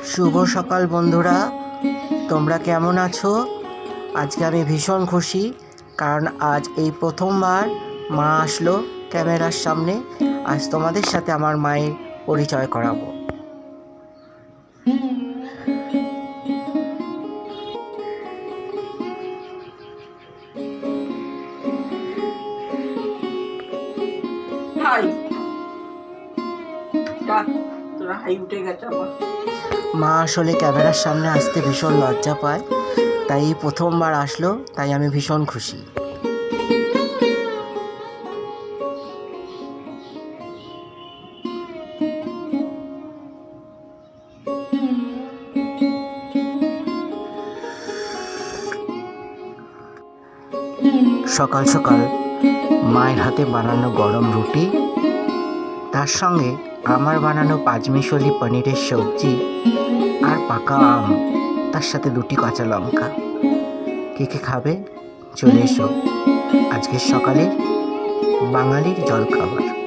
শুভ সকাল বন্ধুরা, তোমরা কেমন আছো? আজকে আমি ভীষণ খুশি, কারণ আজ এই প্রথমবার মা আসলো ক্যামেরার সামনে। আজ তোমাদের সাথে আমার মায়ের পরিচয় করাবো। হাই ডাক, তোরা হাই উঠে গেছে আমার। মা আসলে ক্যামেরার সামনে আসতে ভীষণ লজ্জা পায়, তাই এই প্রথমবার আসলো, তাই আমি ভীষণ খুশি। সকাল সকাল মায়ের হাতে বানানো গরম রুটি, তার সঙ্গে আমার বানানো পাঁচমিশালি পনিরের সবজি আর পাকা আম, তার সাথে 2টি কাঁচা লঙ্কা। কে কে খাবে? চলে এসো আজকের সকালের বাঙালির জলখাবার।